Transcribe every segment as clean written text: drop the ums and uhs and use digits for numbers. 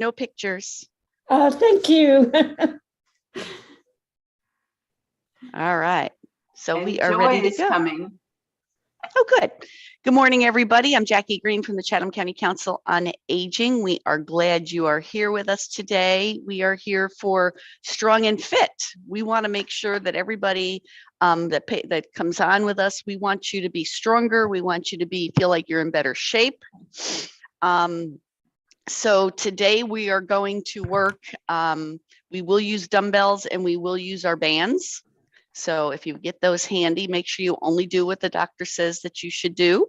No pictures. Oh, thank you. All right. So And we are Joy ready to is go. coming. Oh, good. Good morning, everybody. I'm Jackie Green from the Chatham County Council on Aging. We are glad you are here with us today. We are here for Strong and Fit. We want to make sure that everybody that comes on with us, we want you to be stronger. We want you to feel like you're in better shape. So today we are going to work. We will use dumbbells and we will use our bands. So if you get those handy, make sure you only do what the doctor says that you should do,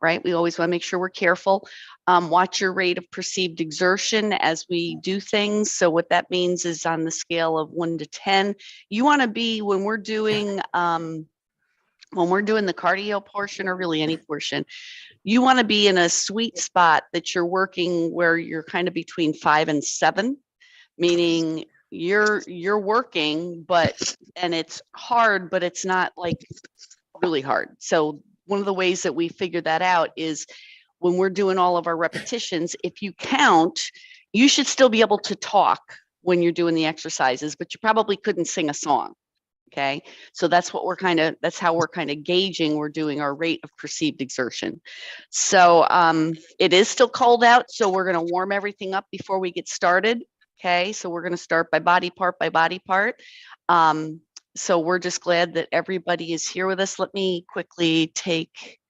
right? We always want to make sure we're careful. Watch your rate of perceived exertion as we do things. So what that means is on the scale of 1 to 10, you want to be, when we're doing the cardio portion, or really any portion, you want to be in a sweet spot that you're working where you're kind of between 5 and 7, meaning you're working, and it's hard, but it's not like really hard. So one of the ways that we figure that out is when we're doing all of our repetitions, if you count, you should still be able to talk when you're doing the exercises, but you probably couldn't sing a song. Okay, so that's how we're kind of gauging, we're doing our rate of perceived exertion. So it is still cold out, so we're going to warm everything up before we get started. Okay, so we're going to start by body part by body part. So we're just glad that everybody is here with us. Let me quickly take,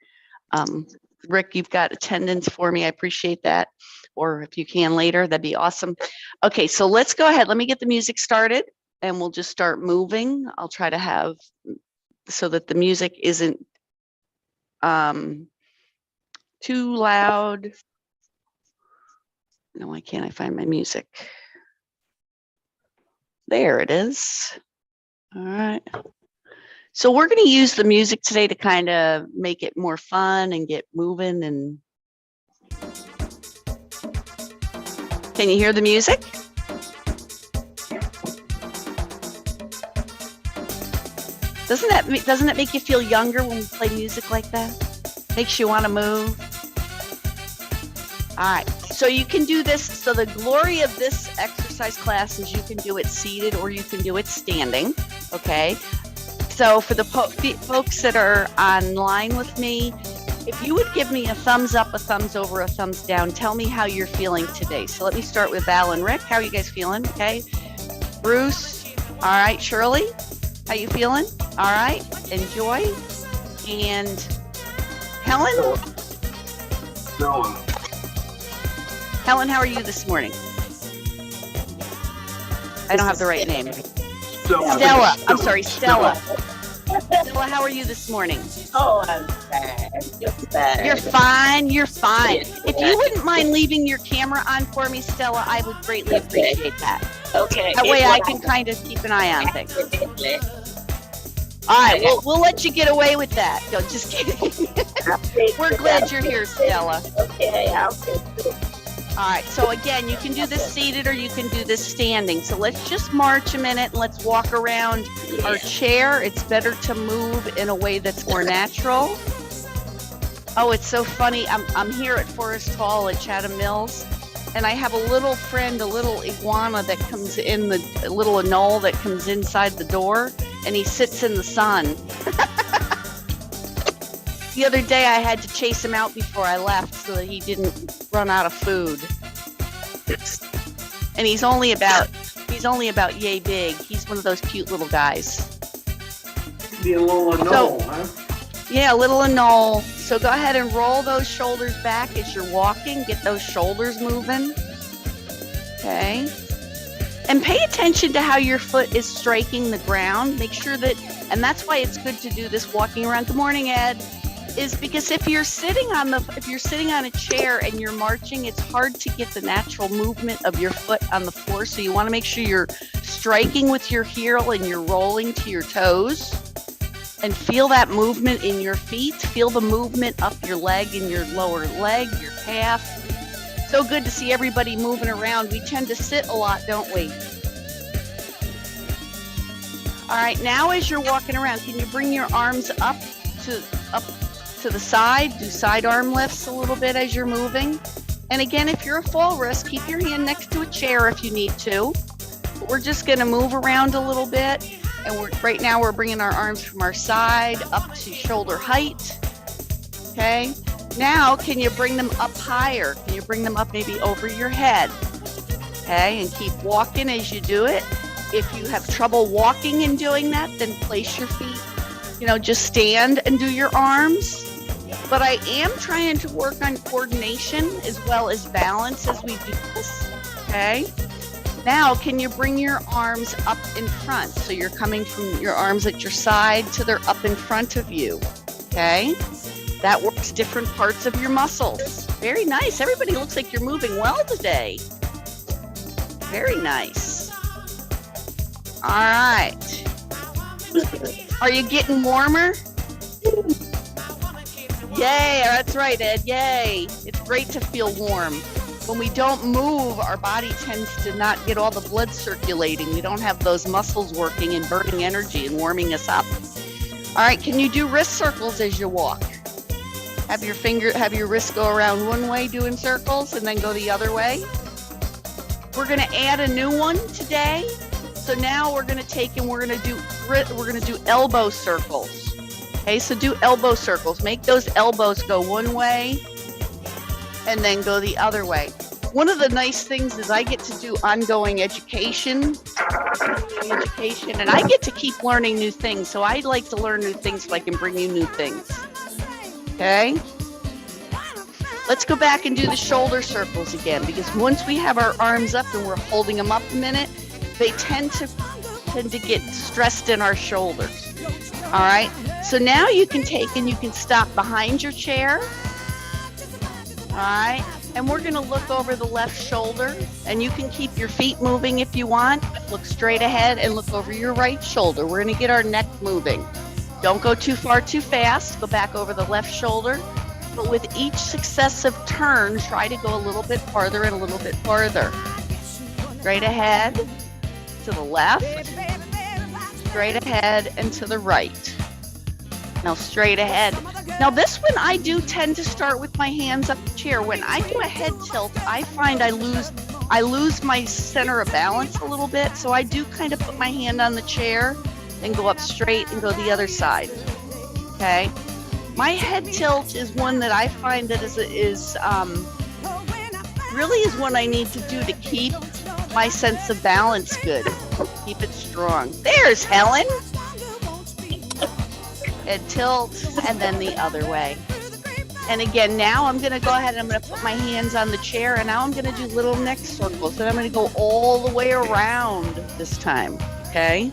Rick, you've got attendance for me. I appreciate that. Or if you can later, that'd be awesome. Okay, so let's go ahead. Let me get the music started and we'll just start moving. I'll try to have so that the music isn't too loud. No, why can't I find my music? There it is. All right. So we're going to use the music today to kind of make it more fun and get moving. And can you hear the music? Doesn't it make you feel younger when we play music like that? Makes you want to move. All right. So you can do this. So the glory of this exercise class is you can do it seated or you can do it standing. Okay. So for the folks that are online with me, if you would give me a thumbs up, a thumbs over, a thumbs down, tell me how you're feeling today. So let me start with Val and Rick. How are you guys feeling? Okay. Bruce. All right. Shirley, how you feeling? All right. Enjoy. And Helen. No. Helen, how are you this morning? I don't have the right name. Stella. I'm sorry, Stella. Stella, how are you this morning? Oh, I'm bad. You're fine. You're fine. If you wouldn't mind leaving your camera on for me, Stella, I would greatly appreciate that. Okay. That way I can kind of keep an eye on things. All right, we'll let you get away with that. No, just kidding. We're glad you're here, Stella. Okay, I'll take it. All right, so again, you can do this seated or you can do this standing. So let's just march a minute and let's walk around our chair. It's better to move in a way that's more natural. Oh, it's so funny. I'm here at Forest Hall at Chatham Mills, and I have a little friend, a little iguana that comes in, a little anole that comes inside the door, and he sits in the sun. The other day I had to chase him out before I left so that he didn't run out of food. And he's only about yay big. He's one of those cute little guys. Be a little anole, huh? Yeah, a little anole. So go ahead and roll those shoulders back as you're walking. Get those shoulders moving. Okay. And pay attention to how your foot is striking the ground. Make sure that, and that's why it's good to do this walking around. Good morning, Ed. Is because if you're sitting on a chair and you're marching, it's hard to get the natural movement of your foot on the floor. So you want to make sure you're striking with your heel and you're rolling to your toes, and feel that movement in your feet. Feel the movement up your leg and your lower leg, your calf. So good to see everybody moving around. We tend to sit a lot, don't we? All right, now as you're walking around, can you bring your arms up to the side? Do side arm lifts a little bit as you're moving. And again, if you're a fall risk, keep your hand next to a chair if you need to. But we're just going to move around a little bit. And right now we're bringing our arms from our side up to shoulder height. Okay. Now, can you bring them up higher? Can you bring them up maybe over your head? Okay. And keep walking as you do it. If you have trouble walking and doing that, then place your feet, just stand and do your arms. But I am trying to work on coordination as well as balance as we do this. Okay. Now, can you bring your arms up in front? So you're coming from your arms at your side to they're up in front of you. Okay. That works different parts of your muscles. Very nice. Everybody looks like you're moving well today. Very nice. All right. Are you getting warmer? Yay, that's right, Ed. Yay. It's great to feel warm. When we don't move, our body tends to not get all the blood circulating. We don't have those muscles working and burning energy and warming us up. All right, can you do wrist circles as you walk? Have your wrist go around one way doing circles and then go the other way. We're going to add a new one today. So now we're going to take and we're going to do elbow circles. Okay, so do elbow circles. Make those elbows go one way and then go the other way. One of the nice things is I get to do ongoing education, and I get to keep learning new things. So I like to learn new things so I can bring you new things. Okay? Let's go back and do the shoulder circles again, because once we have our arms up and we're holding them up a minute, they tend to get stressed in our shoulders. All right? So now you can take and you can stop behind your chair. All right? And we're going to look over the left shoulder, and you can keep your feet moving if you want. Look straight ahead and look over your right shoulder. We're going to get our neck moving. Don't go too far too fast. Go back over the left shoulder. But with each successive turn, try to go a little bit farther and a little bit farther. Straight ahead, to the left, straight ahead, and to the right. Now straight ahead. Now this one I do tend to start with my hands up the chair. When I do a head tilt, I find I lose my center of balance a little bit. So I do kind of put my hand on the chair and go up straight and go the other side. Okay. My head tilt is one that I find that really is one I need to do to keep my sense of balance good. Keep it strong. There's Helen. Head tilt, and then the other way. And again, now I'm going to go ahead and I'm going to put my hands on the chair, and now I'm going to do little neck circles, and I'm going to go all the way around this time, okay?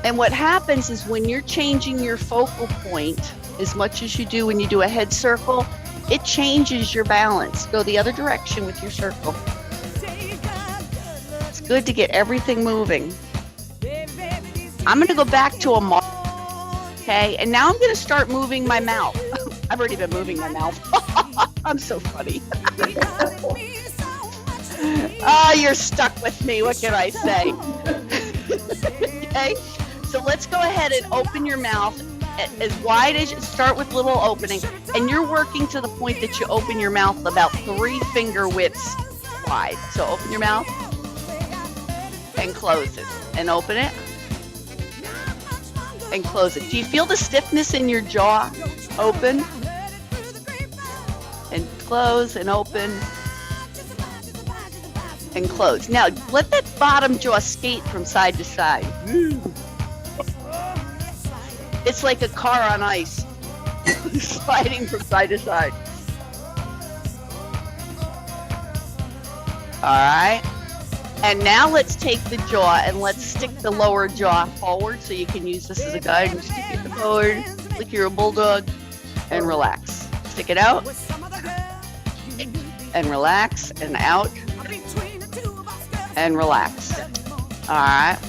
And what happens is when you're changing your focal point as much as you do when you do a head circle, it changes your balance. Go the other direction with your circle. It's good to get everything moving. I'm going to go back to a mark, okay? And now I'm going to start moving my mouth. I've already been moving my mouth. I'm so funny. Oh, you're stuck with me. What can I say? Okay, so let's go ahead and open your mouth as wide as you start with little opening. And you're working to the point that you open your mouth about 3 finger widths wide. So open your mouth and close it and open it. And close it. Do you feel the stiffness in your jaw? Open and close and open and close. Now let that bottom jaw skate from side to side. It's like a car on ice, sliding from side to side. All right. And now let's take the jaw and let's stick the lower jaw forward, so you can use this as a guide and stick it forward like you're a bulldog, and relax. Stick it out and relax and out and relax. All right.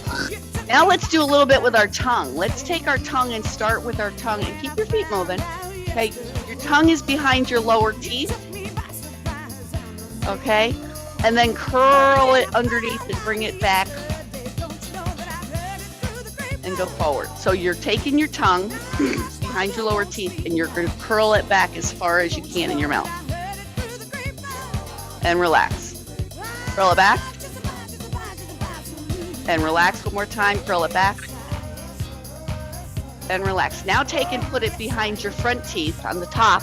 Now let's do a little bit with our tongue. Let's take our tongue and start with our tongue, and keep your feet moving. Okay, your tongue is behind your lower teeth. Okay. And then curl it underneath and bring it back and go forward. So you're taking your tongue behind your lower teeth and you're going to curl it back as far as you can in your mouth. and relax. Curl it back and relax one more time. Curl it back and relax. Now take and put it behind your front teeth on the top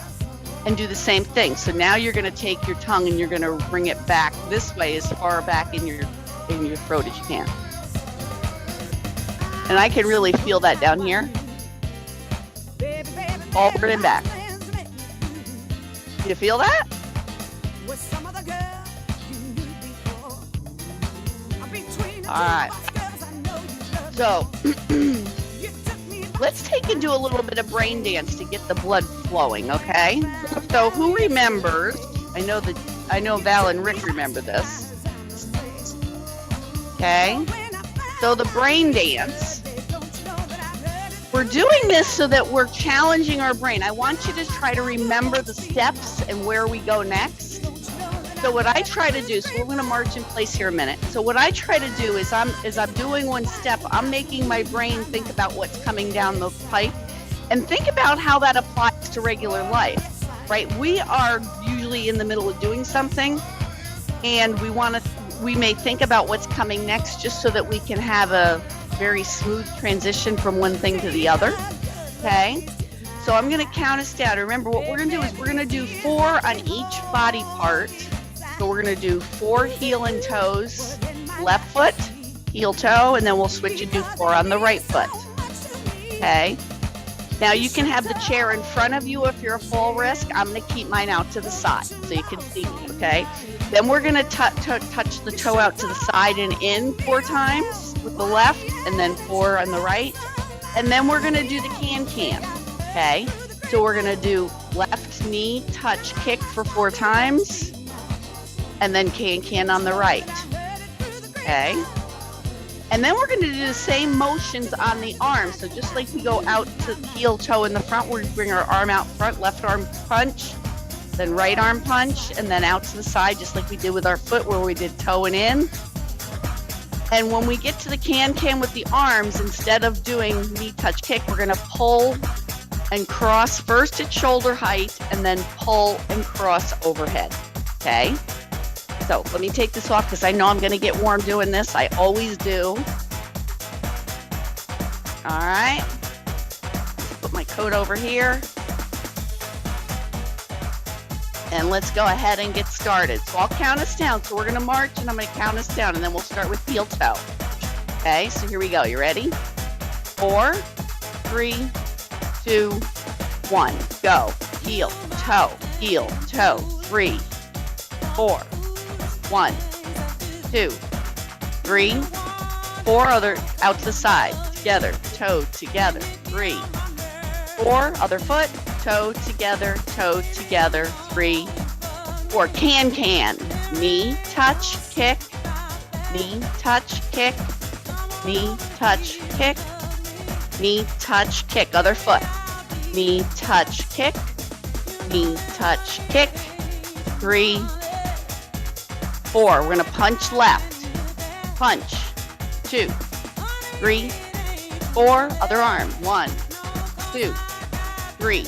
and do the same thing. So now you're going to take your tongue and you're going to bring it back this way, as far back in your throat as you can. And I can really feel that down here. Forward and back. You feel that? All right. So let's take and do a little bit of brain dance to get the blood flowing, okay? So who remembers? I know Val and Rick remember this. Okay. So the brain dance. We're doing this so that we're challenging our brain. I want you to try to remember the steps and where we go next. So what I try to do, so we're going to march in place here a minute. So what I try to do is I'm doing one step, I'm making my brain think about what's coming down the pipe and think about how that applies to regular life, right? We are usually in the middle of doing something and we may think about what's coming next just so that we can have a very smooth transition from one thing to the other, okay? So I'm going to count us down. Remember, what we're going to do is we're going to do 4 on each body part. So we're going to do 4 heel and toes, left foot, heel toe, and then we'll switch and do 4 on the right foot, okay? Now you can have the chair in front of you if you're a fall risk. I'm going to keep mine out to the side so you can see me, okay? Then we're going to touch the toe out to the side and in 4 times with the left, and then 4 on the right. And then we're going to do the can-can, okay? So we're going to do left knee touch kick for 4 times, and then can-can on the right, okay? And then we're going to do the same motions on the arm. So just like we go out to heel toe in the front, we bring our arm out front, left arm punch, then right arm punch, and then out to the side, just like we did with our foot where we did toe and in. And when we get to the can-can with the arms, instead of doing knee touch kick, we're going to pull and cross first at shoulder height and then pull and cross overhead, okay? So let me take this off because I know I'm going to get warm doing this. I always do. All right. Put my coat over here. And let's go ahead and get started. So I'll count us down. So we're going to march and I'm going to count us down and then we'll start with heel toe. Okay, so here we go. You ready? 4, 3, 2, 1. Go. Heel, toe, 3, 4. 1, 2, 3, 4. Other out to the side. Together. Toe together. 3, 4. Other foot. Toe together. 3, 4. Can. Knee touch kick. Knee touch kick. Knee touch kick. Knee touch kick. Other foot. Knee touch kick. Knee touch kick. 3, 4. We're going to punch left. Punch. 2, 3, 4. Other arm. 1, 2, 3.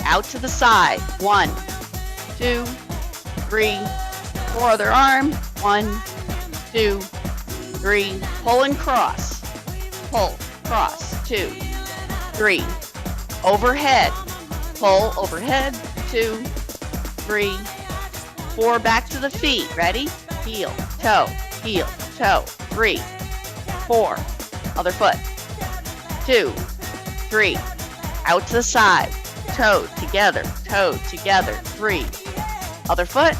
Out to the side. 1, 2, 3, 4. Other arm. 1, 2, 3. Pull and cross. Pull, cross. 2, 3. Overhead. Pull, overhead. 2, 3, 4. Back to the feet. Ready? Heel, toe, 3, 4. Other foot. 2, 3. Out to the side. Toe together, 3. Other foot.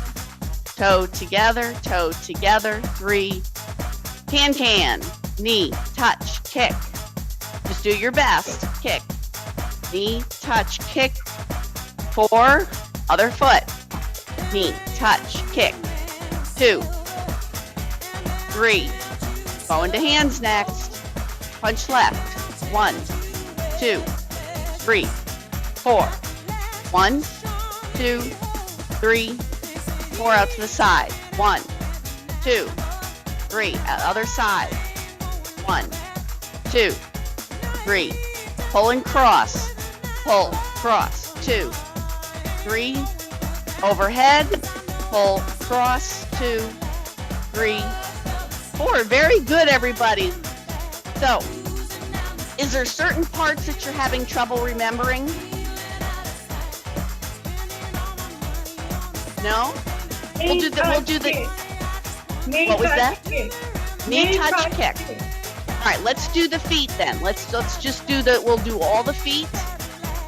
Toe together, 3. Can. Knee, touch, kick. Just do your best. Kick. Knee, touch, kick. 4. Other foot. Knee, touch, kick. 2, 3. Go into hands next. Punch left. 1, 2, 3, 4. 1, 2, 3, 4. Out to the side. 1, 2, 3. Other side. 1, 2, 3. Pull and cross. Pull, cross. 2, 3. Overhead. Pull, cross, 2, 3, 4. Very good, everybody. So, is there certain parts that you're having trouble remembering? No? We'll do the what was that? Knee touch kick. All right, let's do the feet then. Let's just do we'll do all the feet,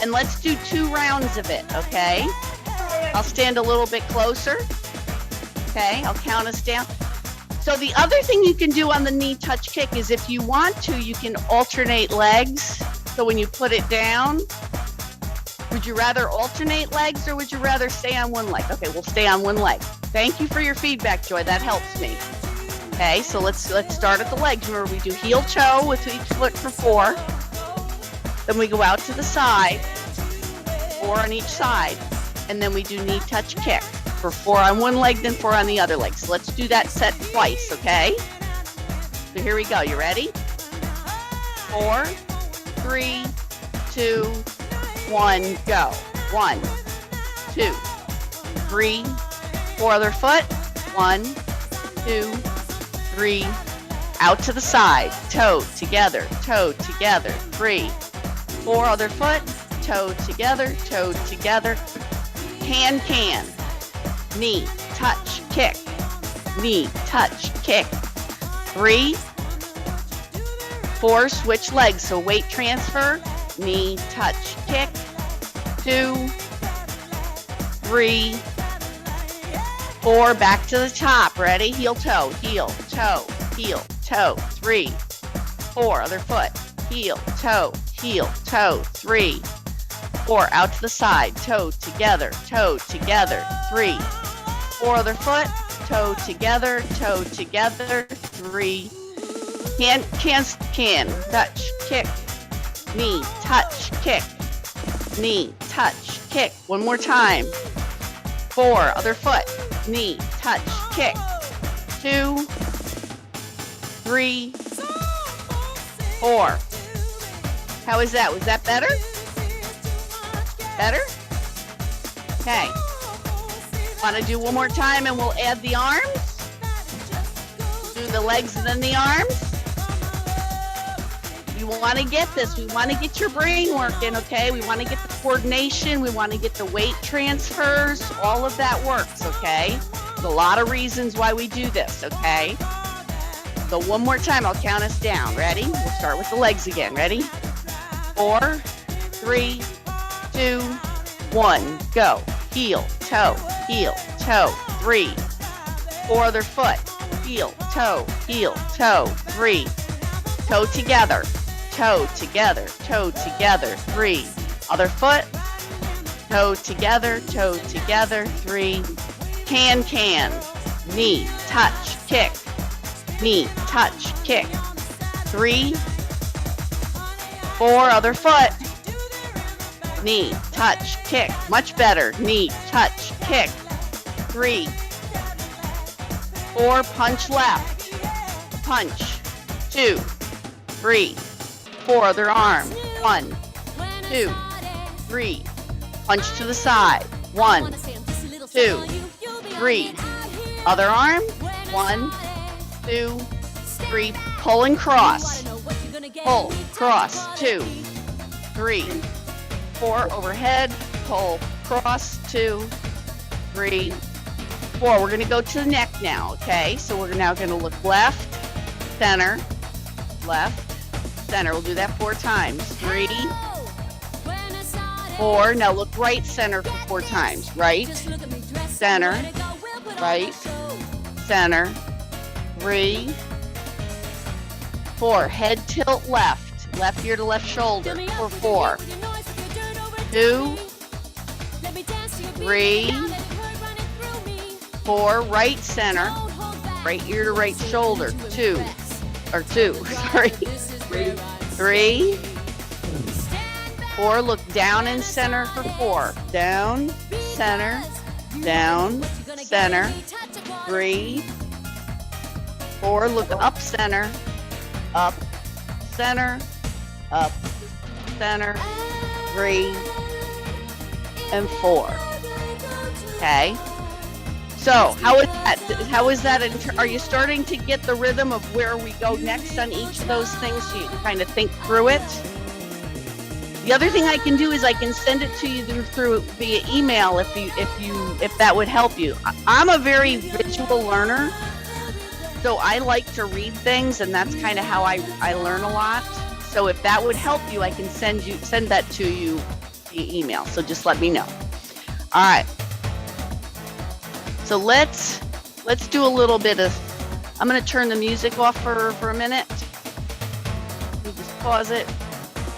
and let's do 2 rounds of it, okay? I'll stand a little bit closer. Okay, I'll count us down. So the other thing you can do on the knee touch kick is if you want to, you can alternate legs. So when you put it down, would you rather alternate legs or would you rather stay on one leg? Okay, we'll stay on one leg. Thank you for your feedback, Joy. That helps me. Okay, so let's start at the legs. Remember, we do heel toe with each foot for 4. Then we go out to the side, 4 on each side, and then we do knee touch kick for 4 on one leg, then 4 on the other leg. So let's do that set twice, okay? So here we go. You ready? 4, 3, 2, 1, go. 1, 2, 3, 4 other foot. 1, 2, 3. Out to the side. Toe together. Toe together. 3, 4 other foot. Toe together. Toe together. Can. Knee touch kick. Knee touch kick. 3, 4. Switch legs. So weight transfer. Knee touch kick. 2, 3, 4. Back to the top. Ready? Heel toe. Heel toe. Heel toe. 3, 4. Other foot. Heel toe. Heel toe. 3, 4. Out to the side. Toe together. Toe together. 3, 4. Other foot. Toe together. Toe together. 3. Can. Touch. Kick. Knee. Touch. Kick. Knee. Touch. Kick. One more time. 4. Other foot. Knee. Touch. Kick. 2, 3, 4. How is that? Was that better? Better? Okay. Want to do one more time and we'll add the arms? Do the legs and then the arms? We want to get this. We want to get your brain working, okay? We want to get the coordination. We want to get the weight transfers. All of that works, okay? There's a lot of reasons why we do this, okay? So one more time, I'll count us down. Ready? We'll start with the legs again. Ready? 4, 3, 2, 1, go. Heel, toe, 3, 4 other foot, heel, toe, 3, toe together, 3, other foot, toe together, 3, can, knee, touch, kick, 3, 4 other foot, knee, touch, kick, much better, knee, touch, kick, 3, 4, punch left, punch, 2, 3, 4 other arm, 1, 2, 3, punch to the side, 1, 2, 3, other arm, 1, 2, 3, pull and cross, pull, cross, 2, 3, 4 overhead, pull, cross, 2, 3, 4. We're going to go to the neck now, okay? So we're now going to look left, center, left, center. We'll do that 4 times. 3, 4. Now look right center for 4 times. Right, center, right, center, 3, 4. Head tilt left, left ear to left shoulder for 4. 2, 3, 4. Right center, right ear to right shoulder. 2, sorry. 3, 4. Look down and center for 4. Down, center, 3, 4. Look up center, up, center, 3, and 4. Okay. So how is that? How is that? Are you starting to get the rhythm of where we go next on each of those things so you can kind of think through it? The other thing I can do is I can send it to you through via email if that would help you. I'm a very visual learner, so I like to read things, and that's kind of how I learn a lot. So if that would help you, I can send that to you via email. So just let me know. All right. So let's do a little bit of. I'm going to turn the music off for a minute. Let me just pause it.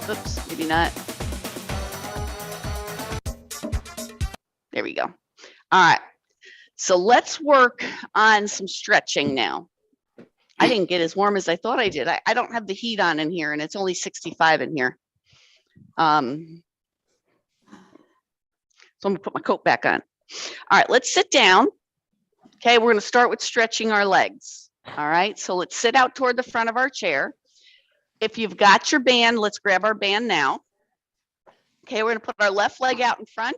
Oops, maybe not. There we go. All right. So let's work on some stretching now. I didn't get as warm as I thought I did. I don't have the heat on in here, and it's only 65 in here. So I'm gonna put my coat back on. All right, let's sit down. Okay, we're gonna start with stretching our legs. All right, so let's sit out toward the front of our chair. If you've got your band, let's grab our band now. Okay, we're gonna put our left leg out in front.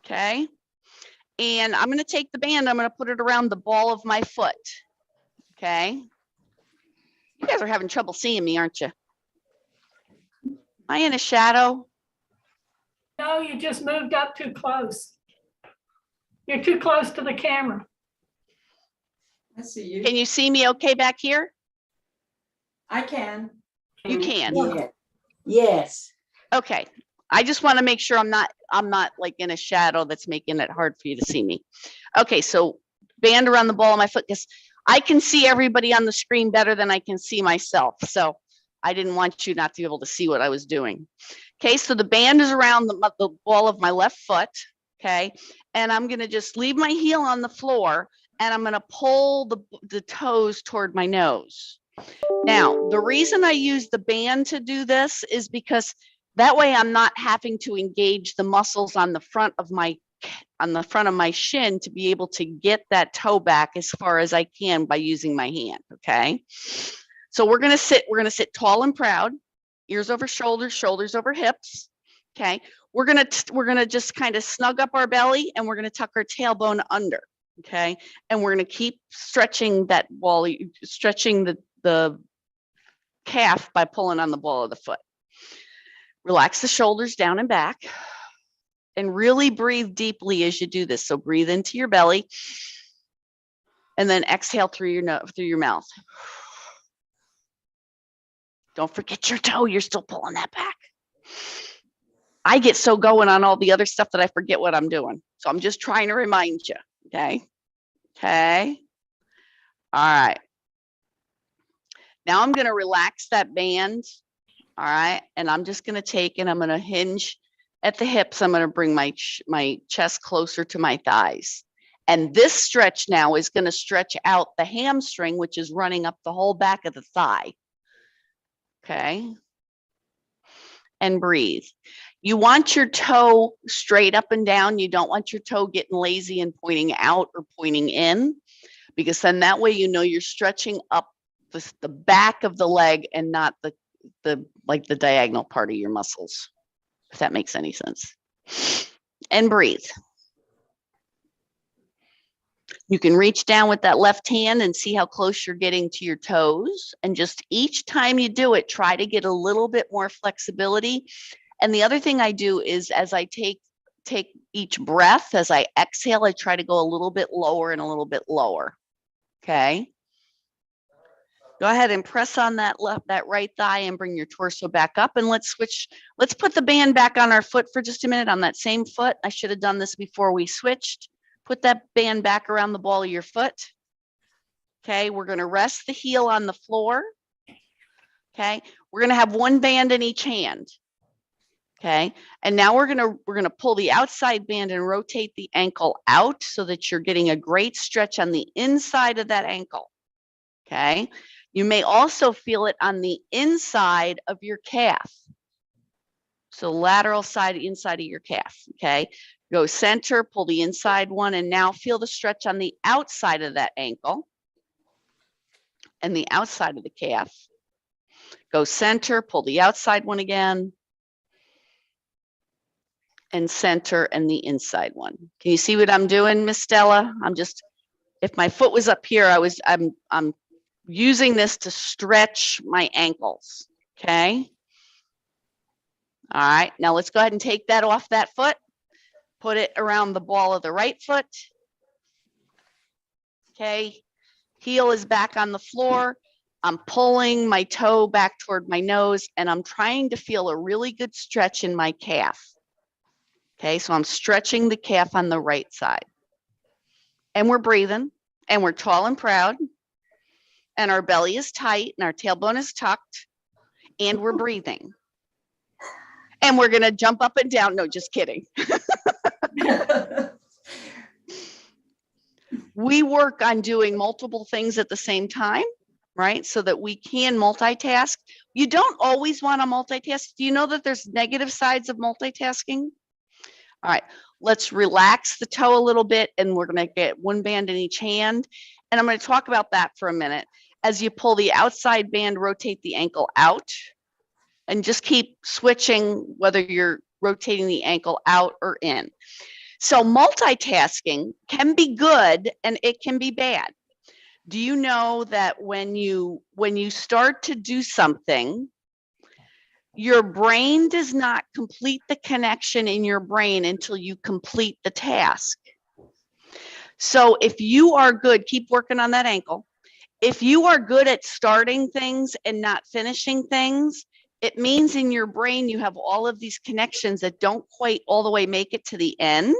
Okay, and I'm gonna take the band, I'm gonna put it around the ball of my foot. Okay, you guys are having trouble seeing me, aren't you? Am I in a shadow? No, you just moved up too close. You're too close to the camera. I see you. Can you see me okay back here? I can. You can. Yeah. Yes. Okay. I just want to make sure I'm not like in a shadow that's making it hard for you to see me. Okay, so band around the ball of my foot, because I can see everybody on the screen better than I can see myself. So I didn't want you not to be able to see what I was doing. Okay, so the band is around the ball of my left foot. Okay, and I'm gonna just leave my heel on the floor, and I'm gonna pull the toes toward my nose. Now, the reason I use the band to do this is because that way I'm not having to engage the muscles on the front of my shin to be able to get that toe back as far as I can by using my hand. Okay, so we're gonna sit tall and proud, ears over shoulders, shoulders over hips. Okay, we're gonna just kind of snug up our belly, and we're gonna tuck our tailbone under. Okay, and we're gonna keep stretching that ball, stretching the calf by pulling on the ball of the foot. Relax the shoulders down and back, and really breathe deeply as you do this. So breathe into your belly, and then exhale through your mouth. Don't forget your toe. You're still pulling that back. I get so going on all the other stuff that I forget what I'm doing. So I'm just trying to remind you. Okay. Okay. All right. Now I'm going to relax that band. All right. And I'm just going to take and I'm going to hinge at the hips. I'm going to bring my chest closer to my thighs. And this stretch now is going to stretch out the hamstring, which is running up the whole back of the thigh. Okay. And breathe. You want your toe straight up and down. You don't want your toe getting lazy and pointing out or pointing in, because then that way you know you're stretching up the back of the leg and not the diagonal part of your muscles, if that makes any sense. And breathe. You can reach down with that left hand and see how close you're getting to your toes. And just each time you do it, try to get a little bit more flexibility. And the other thing I do is as I take each breath, as I exhale, I try to go a little bit lower and a little bit lower. Okay. Go ahead and press on that right thigh and bring your torso back up, and let's switch. Let's put the band back on our foot for just a minute on that same foot. I should have done this before we switched. Put that band back around the ball of your foot. Okay, we're going to rest the heel on the floor. Okay, we're going to have one band in each hand. Okay, and now we're going to pull the outside band and rotate the ankle out so that you're getting a great stretch on the inside of that ankle. Okay, you may also feel it on the inside of your calf. So lateral side, inside of your calf. Okay, go center, pull the inside one, and now feel the stretch on the outside of that ankle and the outside of the calf. Go center, pull the outside one again. and center and the inside one. Can you see what I'm doing, Miss Stella? If my foot was up here, I'm using this to stretch my ankles, okay? All right, now let's go ahead and take that off that foot, put it around the ball of the right foot. Okay, heel is back on the floor. I'm pulling my toe back toward my nose and I'm trying to feel a really good stretch in my calf. Okay, so I'm stretching the calf on the right side. And we're breathing and we're tall and proud. And our belly is tight and our tailbone is tucked and we're breathing. And we're gonna jump up and down. No, just kidding. We work on doing multiple things at the same time, right? So that we can multitask. You don't always want to multitask. Do you know that there's negative sides of multitasking? All right, let's relax the toe a little bit and we're gonna get one band in each hand. And I'm gonna talk about that for a minute. As you pull the outside band, rotate the ankle out and just keep switching whether you're rotating the ankle out or in. So multitasking can be good and it can be bad. Do you know that when you start to do something, your brain does not complete the connection in your brain until you complete the task? So if you are good, keep working on that ankle. If you are good at starting things and not finishing things, it means in your brain you have all of these connections that don't quite all the way make it to the end.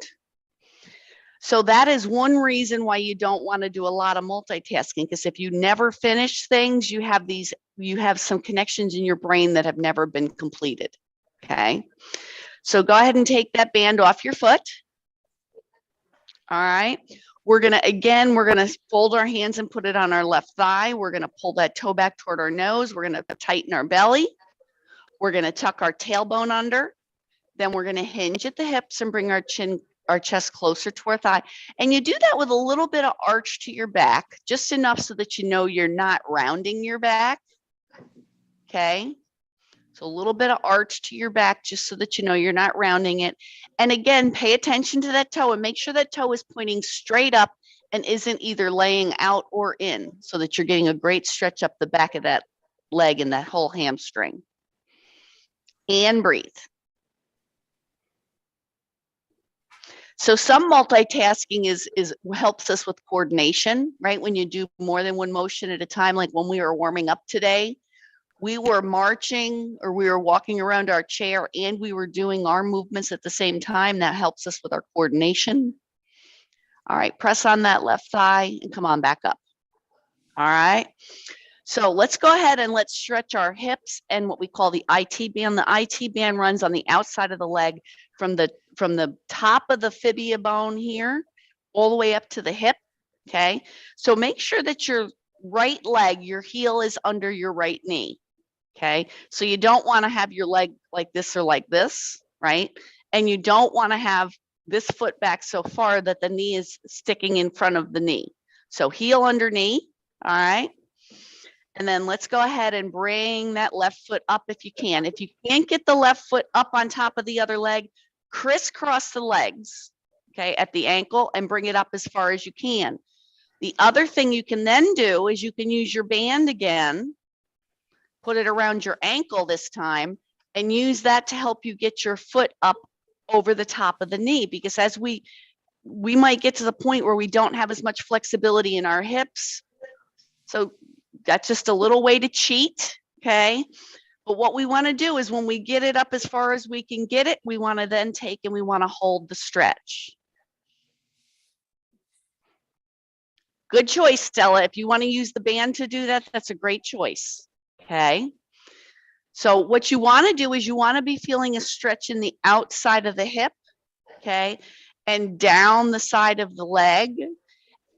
So that is one reason why you don't want to do a lot of multitasking, because if you never finish things, you have some connections in your brain that have never been completed. Okay. So go ahead and take that band off your foot. All right. We're gonna fold our hands and put it on our left thigh. We're gonna pull that toe back toward our nose. We're gonna tighten our belly. We're gonna tuck our tailbone under. Then we're gonna hinge at the hips and bring our chest closer to our thigh. And you do that with a little bit of arch to your back, just enough so that you know you're not rounding your back. Okay. So a little bit of arch to your back, just so that you know you're not rounding it. And again, pay attention to that toe and make sure that toe is pointing straight up and isn't either laying out or in, so that you're getting a great stretch up the back of that leg and that whole hamstring. And breathe. So some multitasking helps us with coordination, right? When you do more than one motion at a time, like when we were warming up today, we were marching or we were walking around our chair and we were doing our movements at the same time. That helps us with our coordination. All right, press on that left thigh and come on back up. All right. So let's go ahead and let's stretch our hips and what we call the IT band. The IT band runs on the outside of the leg from the top of the fibula bone here all the way up to the hip. Okay. So make sure that your right leg, your heel is under your right knee. Okay. So you don't want to have your leg like this or like this, right? And you don't want to have this foot back so far that the knee is sticking in front of the knee. So heel under knee. All right. And then let's go ahead and bring that left foot up if you can. If you can't get the left foot up on top of the other leg, crisscross the legs, okay, at the ankle and bring it up as far as you can. The other thing you can then do is you can use your band again, put it around your ankle this time, and use that to help you get your foot up over the top of the knee. Because as we might get to the point where we don't have as much flexibility in our hips. So that's just a little way to cheat, okay? But what we want to do is when we get it up as far as we can get it, we want to then take and we want to hold the stretch. Good choice, Stella. If you want to use the band to do that, that's a great choice, okay? So what you want to do is you want to be feeling a stretch in the outside of the hip, okay? And down the side of the leg.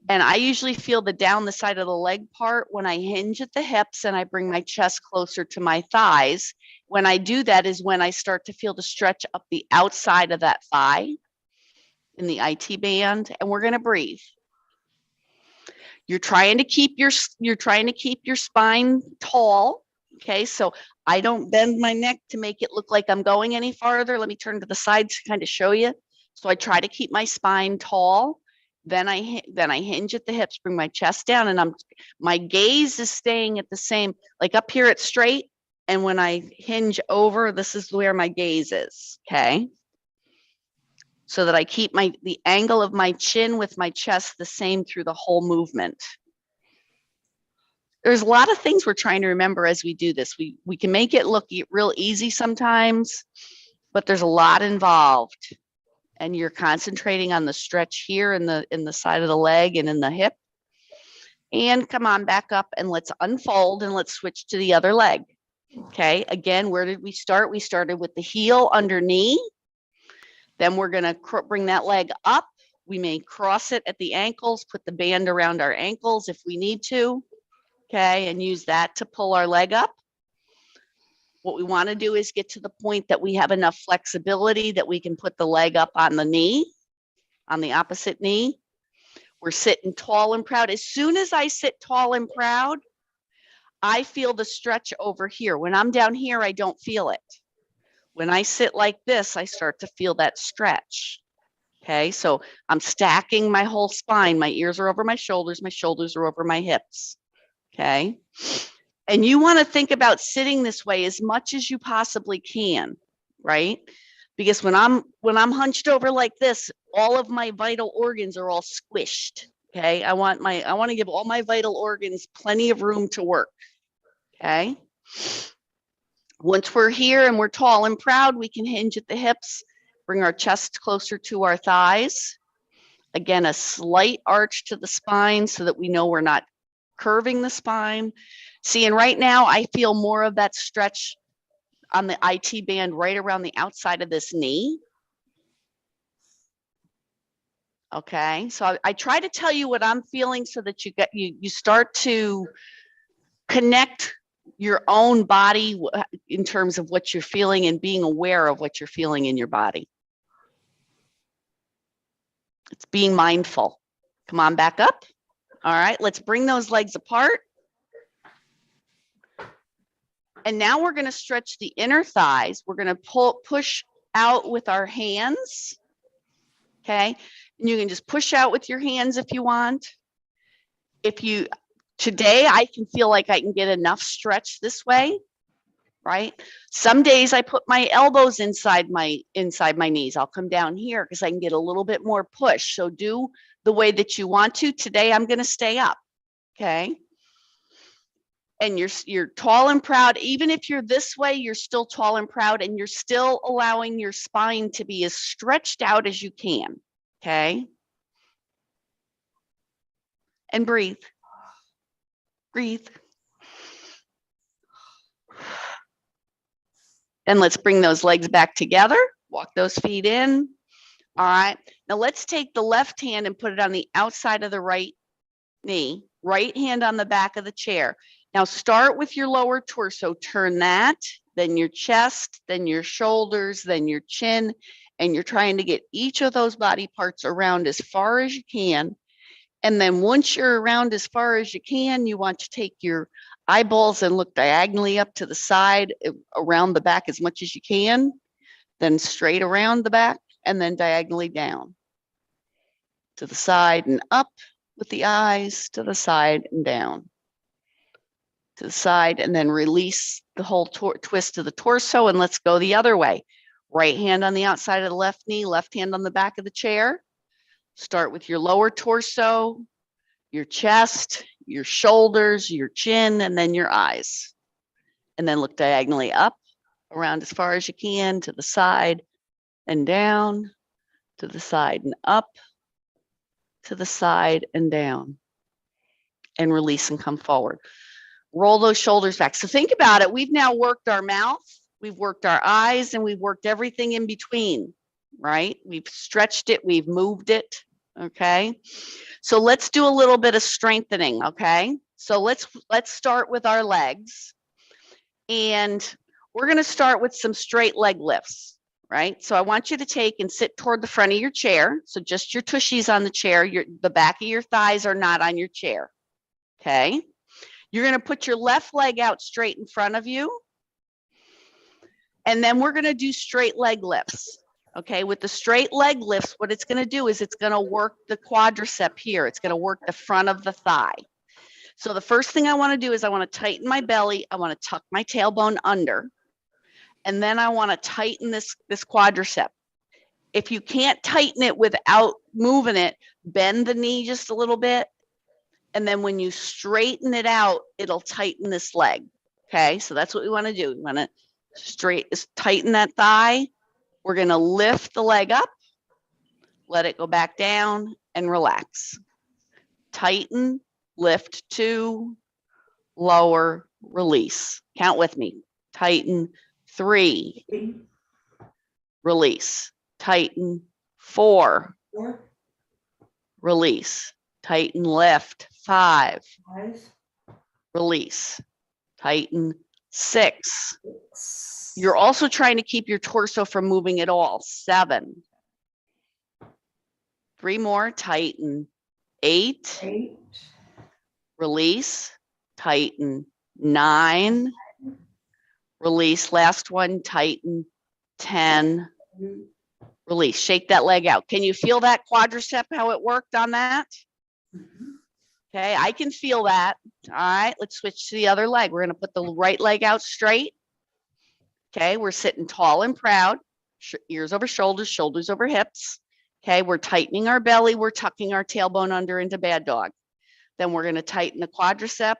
And I usually feel down the side of the leg part when I hinge at the hips and I bring my chest closer to my thighs. When I do that is when I start to feel the stretch up the outside of that thigh in the IT band, and we're going to breathe. You're trying to keep your spine tall. Okay, so I don't bend my neck to make it look like I'm going any farther. Let me turn to the side to kind of show you. So I try to keep my spine tall. Then I hinge at the hips, bring my chest down, and my gaze is staying at the same, like up here it's straight. And when I hinge over, this is where my gaze is, okay? So that I keep the angle of my chin with my chest the same through the whole movement. There's a lot of things we're trying to remember as we do this. We can make it look real easy sometimes, but there's a lot involved. And you're concentrating on the stretch here in the side of the leg and in the hip. And come on back up and let's unfold and let's switch to the other leg. Okay, again, where did we start? We started with the heel under knee. Then we're gonna bring that leg up. We may cross it at the ankles, put the band around our ankles if we need to. Okay, and use that to pull our leg up. What we want to do is get to the point that we have enough flexibility that we can put the leg up on the knee, on the opposite knee. We're sitting tall and proud. As soon as I sit tall and proud, I feel the stretch over here. When I'm down here, I don't feel it. When I sit like this, I start to feel that stretch. Okay, so I'm stacking my whole spine. My ears are over my shoulders are over my hips. Okay. And you want to think about sitting this way as much as you possibly can, right? Because when I'm hunched over like this, all of my vital organs are all squished. Okay. I want to give all my vital organs plenty of room to work. Okay. Once we're here and we're tall and proud, we can hinge at the hips, bring our chest closer to our thighs. Again, a slight arch to the spine so that we know we're not curving the spine. See, and right now I feel more of that stretch on the IT band right around the outside of this knee. Okay, so I try to tell you what I'm feeling so that you start to connect your own body in terms of what you're feeling and being aware of what you're feeling in your body. It's being mindful. Come on back up. All right, let's bring those legs apart. And now we're going to stretch the inner thighs. We're going to push out with our hands. Okay. And you can just push out with your hands if you want. Today I can feel like I can get enough stretch this way, right? Some days I put my elbows inside my knees. I'll come down here because I can get a little bit more push. So do the way that you want to. Today I'm going to stay up. Okay. And you're tall and proud. Even if you're this way, you're still tall and proud, and you're still allowing your spine to be as stretched out as you can. Okay. And breathe. Breathe. And let's bring those legs back together. Walk those feet in. All right. Now let's take the left hand and put it on the outside of the right knee. Right hand on the back of the chair. Now start with your lower torso, turn that, then your chest, then your shoulders, then your chin, and you're trying to get each of those body parts around as far as you can. And then once you're around as far as you can, you want to take your eyeballs and look diagonally up to the side, around the back as much as you can, then straight around the back, and then diagonally down. To the side and up with the eyes, to the side and down. To the side, and then release the whole twist of the torso, and let's go the other way. Right hand on the outside of the left knee, left hand on the back of the chair. Start with your lower torso, your chest, your shoulders, your chin, and then your eyes. And then look diagonally up, around as far as you can, to the side and down, to the side and up, to the side and down. And release and come forward. Roll those shoulders back. So think about it. We've now worked our mouth, we've worked our eyes, and we've worked everything in between, right? We've stretched it, we've moved it, okay? So let's do a little bit of strengthening, okay? So let's start with our legs. And we're gonna start with some straight leg lifts, right? So I want you to take and sit toward the front of your chair. So just your tushies on the chair, the back of your thighs are not on your chair, okay? You're going to put your left leg out straight in front of you. And then we're gonna do straight leg lifts. Okay, with the straight leg lifts, what it's gonna do is it's gonna work the quadricep here. It's gonna work the front of the thigh. So the first thing I wanna do is I wanna tighten my belly. I wanna tuck my tailbone under. And then I wanna tighten this quadricep. If you can't tighten it without moving it, bend the knee just a little bit. And then when you straighten it out, it'll tighten this leg. Okay, so that's what we wanna do. We wanna tighten that thigh. We're gonna lift the leg up, let it go back down and relax. Tighten, lift 2, lower, release. Count with me. Tighten 3, release. Tighten 4, 4, release. Tighten, lift 5, 5, release. Tighten 6. 6. You're also trying to keep your torso from moving at all. 7. 3 more, tighten. 8, 8, release. Tighten. 9, release. Last one, tighten. 10, release. Shake that leg out. Can you feel that quadricep, how it worked on that? Okay, I can feel that. All right, let's switch to the other leg. We're gonna put the right leg out straight. Okay, we're sitting tall and proud, ears over shoulders, shoulders over hips. Okay, we're tightening our belly, we're tucking our tailbone under into bad dog. Then we're gonna tighten the quadricep,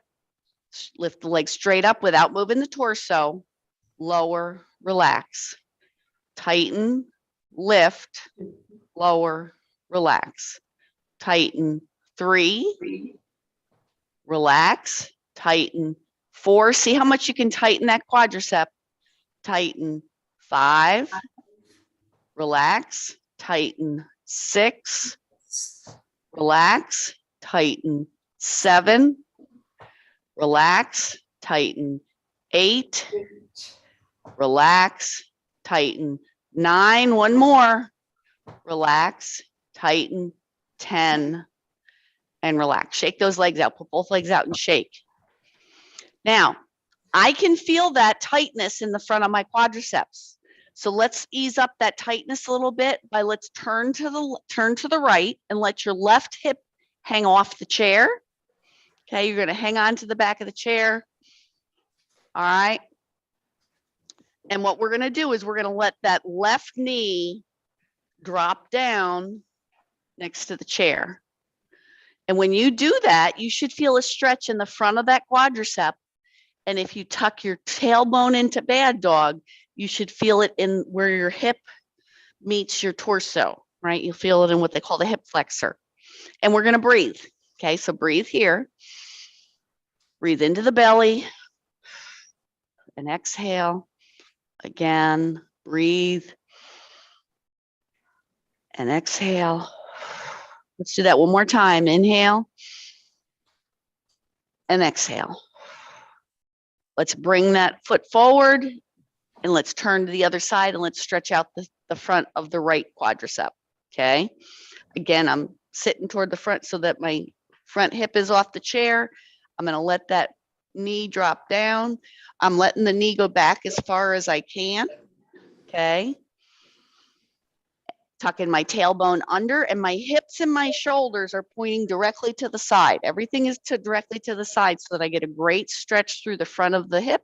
lift the leg straight up without moving the torso, lower, relax. Tighten, lift, lower, relax. Tighten, 3, relax, tighten, 4. See how much you can tighten that quadricep. Tighten, 5, relax, tighten, 6, relax, tighten, 7, relax, tighten, 8, relax, tighten, 9, one more, relax, tighten, 10, and relax. Shake those legs out, put both legs out and shake. Now, I can feel that tightness in the front of my quadriceps. So let's ease up that tightness a little bit by let's turn to the right and let your left hip hang off the chair. Okay, you're gonna hang on to the back of the chair. All right. And what we're gonna do is we're gonna let that left knee drop down next to the chair. And when you do that, you should feel a stretch in the front of that quadricep. And if you tuck your tailbone into bad dog, you should feel it in where your hip meets your torso, right? You'll feel it in what they call the hip flexor. And we're gonna breathe, okay? So breathe here. Breathe into the belly and exhale. Again, breathe and exhale. Let's do that one more time. Inhale and exhale. Let's bring that foot forward and let's turn to the other side and let's stretch out the front of the right quadricep, okay? Again, I'm sitting toward the front so that my front hip is off the chair. I'm gonna let that knee drop down. I'm letting the knee go back as far as I can, okay? Tucking my tailbone under and my hips and my shoulders are pointing directly to the side. Everything is directly to the side so that I get a great stretch through the front of the hip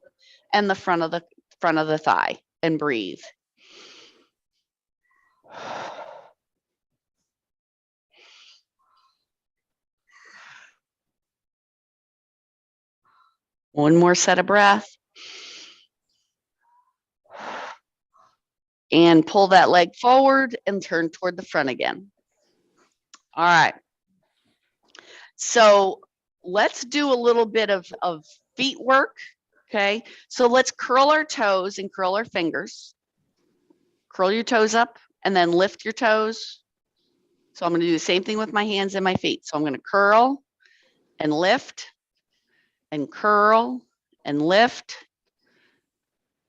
and the front of the thigh, and breathe. One more set of breath. And pull that leg forward and turn toward the front again. All right. So let's do a little bit of feet work, okay? So let's curl our toes and curl our fingers. Curl your toes up and then lift your toes. So I'm gonna do the same thing with my hands and my feet. So I'm gonna curl and lift and curl and lift,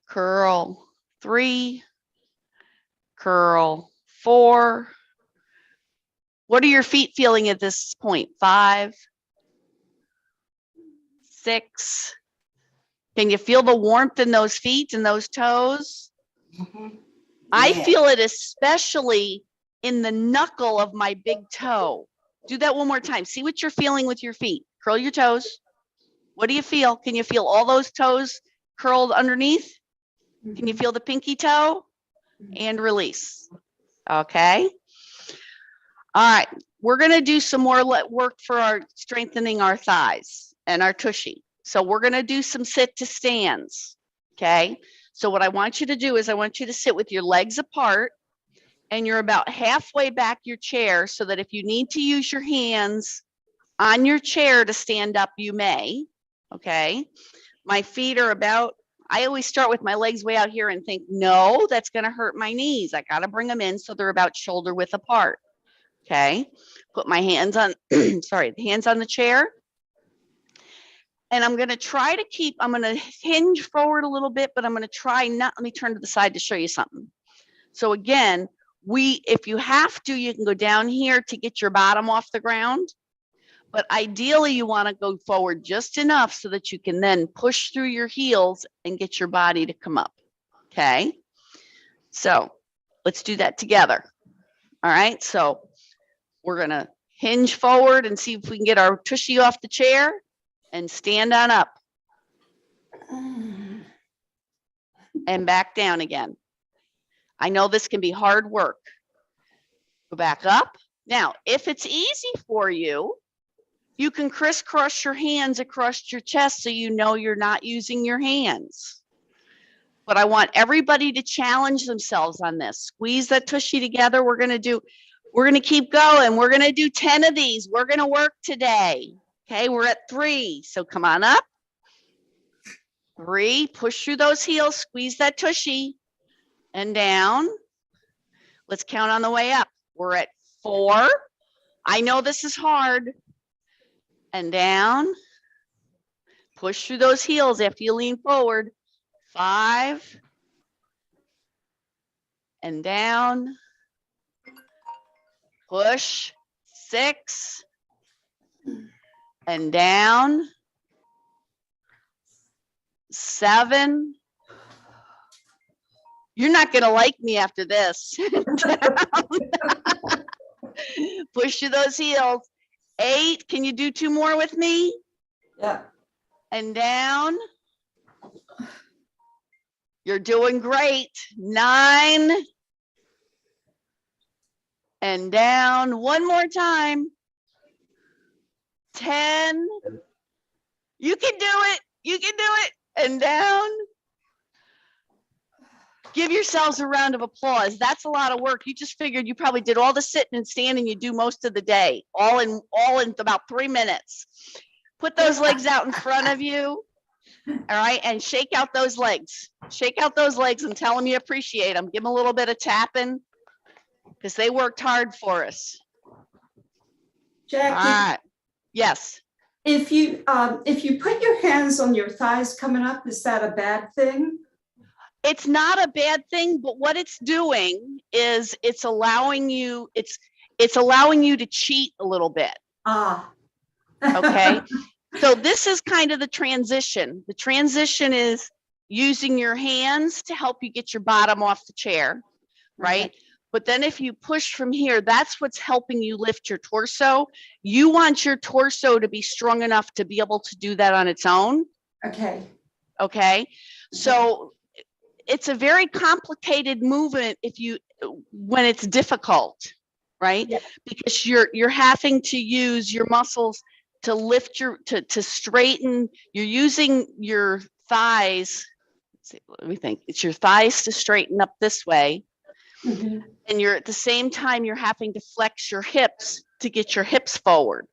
curl 3, curl 4. What are your feet feeling at this point? 5, 6. Can you feel the warmth in those feet and those toes? I Yeah. feel it especially in the knuckle of my big toe. Do that one more time. See what you're feeling with your feet. Curl your toes. What do you feel? Can you feel all those toes curled underneath? Can you feel the pinky toe? And release. Okay. All right. We're going to do some more work for our strengthening our thighs and our tushy. So we're going to do some sit to stands. Okay. So what I want you to do is I want you to sit with your legs apart and you're about halfway back your chair so that if you need to use your hands on your chair to stand up, you may. Okay. My feet are about, I always start with my legs way out here and think, no, that's going to hurt my knees. I got to bring them in so they're about shoulder width apart. Okay. Put my hands on, sorry, hands on the chair. And I'm going to try to keep, I'm going to hinge forward a little bit, but I'm going to try not, let me turn to the side to show you something. So again, if you have to, you can go down here to get your bottom off the ground. But ideally, you want to go forward just enough so that you can then push through your heels and get your body to come up. Okay. So let's do that together. All right. So we're going to hinge forward and see if we can get our tushy off the chair and stand on up and back down again. I know this can be hard work. Go back up. Now, if it's easy for you, you can crisscross your hands across your chest so you know you're not using your hands. But I want everybody to challenge themselves on this. Squeeze that tushy together. We're going to keep going. We're going to do 10 of these. We're going to work today. Okay, we're at 3. So come on up. 3, push through those heels, squeeze that tushy and down. Let's count on the way up. We're at 4. I know this is hard. And down. Push through those heels after you lean forward. 5. And down. Push. 6. And down. 7. You're not going to like me after this. Push through those heels. 8. Can you do 2 more with me? Yeah. And down. You're doing great. 9. And down. 1 more time. 10. You can do it. You can do it. And down. Give yourselves a round of applause. That's a lot of work. You just figured you probably did all the sitting and standing you do most of the day, all in about 3 minutes. Put those legs out in front of you. All right. And shake out those legs. Shake out those legs and tell them you appreciate them. Give them a little bit of tapping because they worked hard for us. Jackie, All right. Yes. if you put your hands on your thighs coming up, is that a bad thing? It's not a bad thing, but what it's doing is it's allowing you to cheat a little bit. Ah. Okay. So this is kind of the transition. The transition is using your hands to help you get your bottom off the chair, right? Okay. But then if you push from here, that's what's helping you lift your torso. You want your torso to be strong enough to be able to do that on its own. Okay. Okay. So it's a very complicated movement when it's difficult, right? Yeah. Because you're having to use your muscles to lift to straighten. You're using your thighs. Let's see, let me think. It's your thighs to straighten up this way. Mhm. And you're at the same time, you're having to flex your hips to get your hips forward.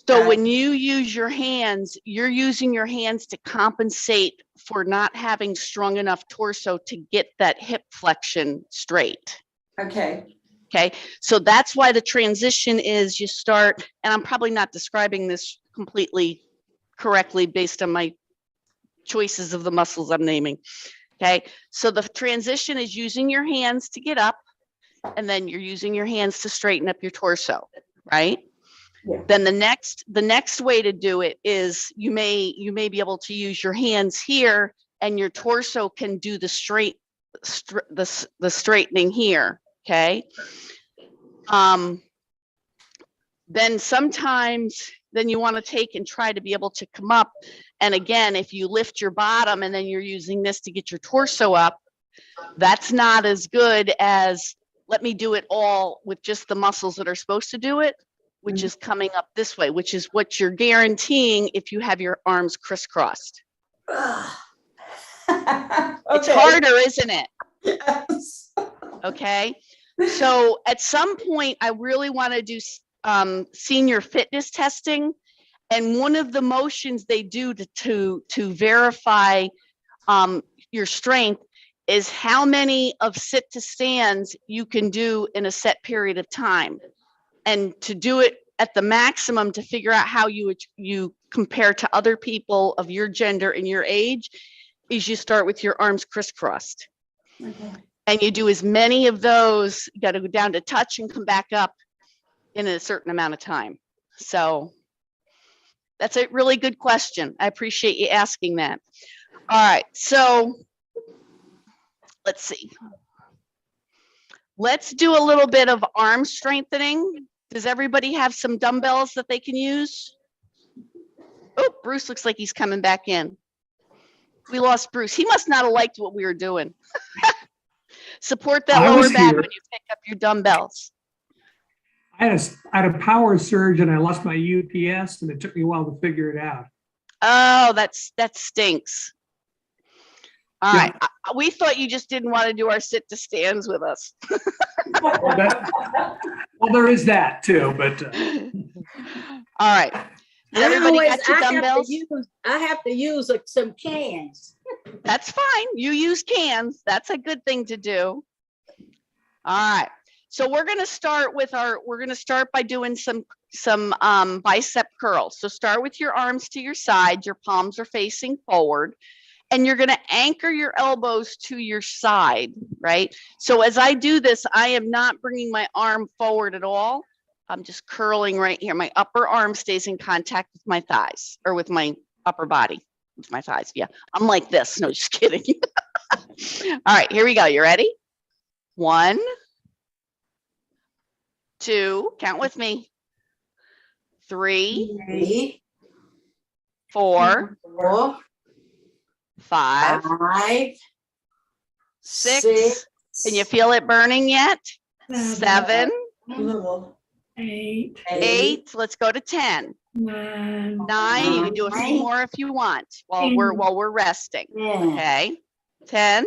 So Right. when you use your hands, you're using your hands to compensate for not having strong enough torso to get that hip flexion straight. Okay. Okay, so that's why the transition is you start, and I'm probably not describing this completely correctly based on my choices of the muscles I'm naming. Okay, so the transition is using your hands to get up, and then you're using your hands to straighten up your torso, right? Yeah. Then the next way to do it is you may be able to use your hands here, and your torso can do the the straightening here, okay? Then sometimes then you want to take and try to be able to come up. And again, if you lift your bottom and then you're using this to get your torso up, that's not as good as let me do it all with just the muscles that are supposed to do it, which is coming up this way, which is what you're guaranteeing if you have your arms crisscrossed. It's harder, isn't it? Yes. Okay. So at some point, I really want to do senior fitness testing. And one of the motions they do to verify your strength is how many of sit to stands you can do in a set period of time. And to do it at the maximum to figure out how you compare to other people of your gender and your age is you start with your arms crisscrossed. Okay. And you do as many of those, you got to go down to touch and come back up in a certain amount of time. So that's a really good question. I appreciate you asking that. All right, so let's see. Let's do a little bit of arm strengthening. Does everybody have some dumbbells that they can use? Oh, Bruce looks like he's coming back in. We lost Bruce. He must not have liked what we were doing. Support that I lower was back here. when you pick up your dumbbells. I had a power surge and I lost my UPS and it took me a while to figure it out. Oh, that stinks. All Yeah. right. We thought you just didn't want to do our sit to stands with us. Well, there is that too, but All right. Has everybody got your I have to dumbbells? I have to use some cans. That's fine. You use cans. That's a good thing to do. All right. So we're going to start by doing some bicep curls. So start with your arms to your side. Your palms are facing forward. And you're going to anchor your elbows to your side, right? So as I do this, I am not bringing my arm forward at all. I'm just curling right here. My upper arm stays in contact with my thighs, or with my upper body, with my thighs. Yeah, I'm like this. No, just kidding. All right, here we go. You ready? 1, 2, count with me. 3, 3, 4, 4, 5, 5, 6. Can you feel it burning yet? 7, 8, 8. Let's go to 10. 9, 9. You can do a few more if you want while we're resting. Okay. 10.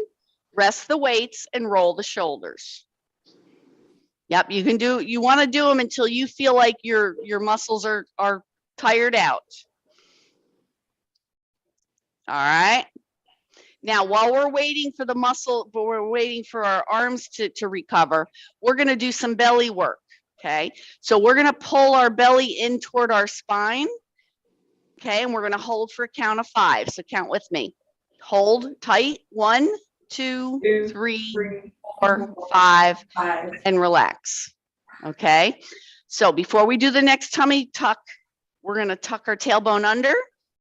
Rest the weights and roll the shoulders. Yep, you want to do them until you feel like your muscles are tired out. All right. Now, while we're waiting for we're waiting for our arms to recover, we're going to do some belly work. Okay. So we're going to pull our belly in toward our spine. Okay. And we're going to hold for a count of 5. So count with me. Hold tight. 1, 2, 3, 4, 5, and relax. Okay. So before we do the next tummy tuck, we're going to tuck our tailbone under.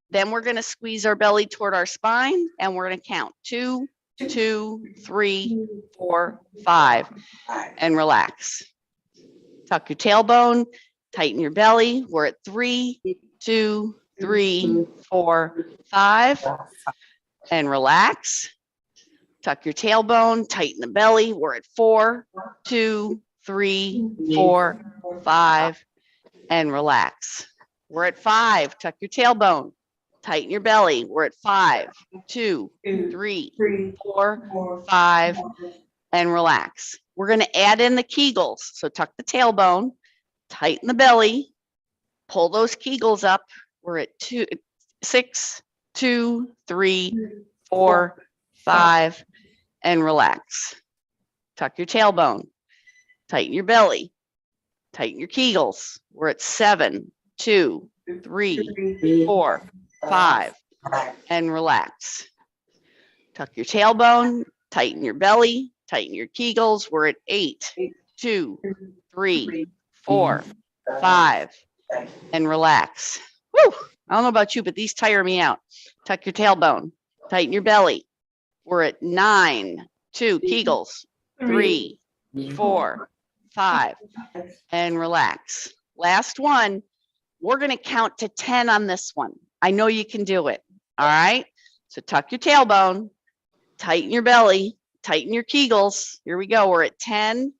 Then we're going to squeeze our belly toward our spine, and we're going to count 2, 3, 4, 5, and relax. Tuck your tailbone, tighten your belly. We're at 3, 2, 3, 4, 5, and relax. Tuck your tailbone, tighten the belly. We're at 4, 2, 3, 4, 5, and relax. We're at 5. Tuck your tailbone. Tighten your belly. We're at 5, 2, 3, 4, 5, and relax. We're going to add in the Kegels. So tuck the tailbone, tighten the belly, pull those Kegels up. We're at 6, 2, 3, 4, 5, and relax. Tuck your tailbone, tighten your belly, tighten your Kegels. We're at 7, 2, 3, 4, 5, and relax. Tuck your tailbone, tighten your belly, tighten your Kegels. We're at 8, 2, 3, 4, 5, and relax. Woo! I don't know about you, but these tire me out. Tuck your tailbone, tighten your belly. We're at 9, 2, Kegels, 3, 4, 5, and relax. Last one. We're going to count to 10 on this one. I know you can do it. All right. So tuck your tailbone, tighten your belly, tighten your Kegels. Here we go. We're at 10,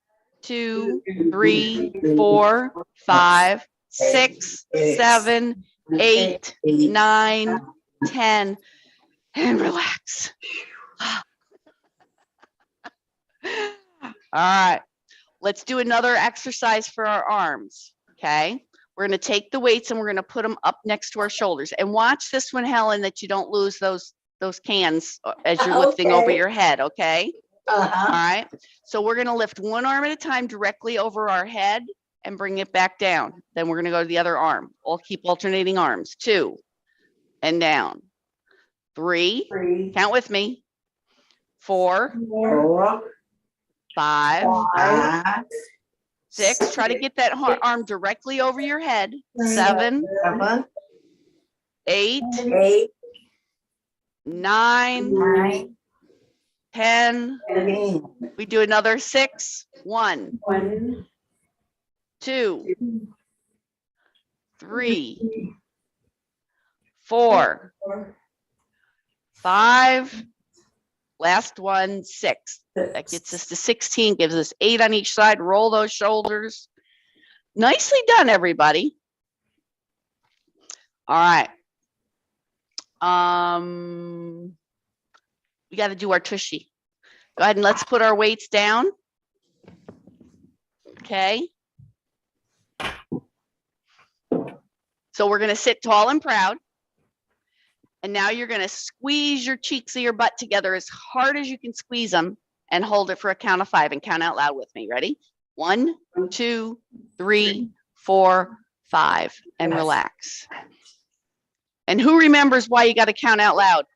2, 3, 4, 5, 6, 7, 8, 9, 10, and relax. All right. Let's do another exercise for our arms. Okay. We're going to take the weights and we're going to put them up next to our shoulders. And watch this one, Helen, that you don't lose those cans as you're lifting over Okay. your head. Okay. All Uh-huh. right. So we're going to lift one arm at a time directly over our head and bring it back down. Then we're going to go to the other arm. We'll keep alternating arms. 2 and down. 3. Count with me. 4, 5, 6. Try to get that arm directly over your head. 7, 8, 9, 10. We do another 6. 1, 2, 3, 4, 5. Last one, 6. That gets us to 16, gives us 8 on each side. Roll those shoulders. Nicely done, everybody. All right. We got to do our tushy. Go ahead and let's put our weights down. Okay. So we're going to sit tall and proud. And now you're going to squeeze your cheeks of your butt together as hard as you can squeeze them and hold it for a count of 5 and count out loud with me. Ready? 1, 2, 3, 4, 5, and relax. And who remembers why you got to count out loud?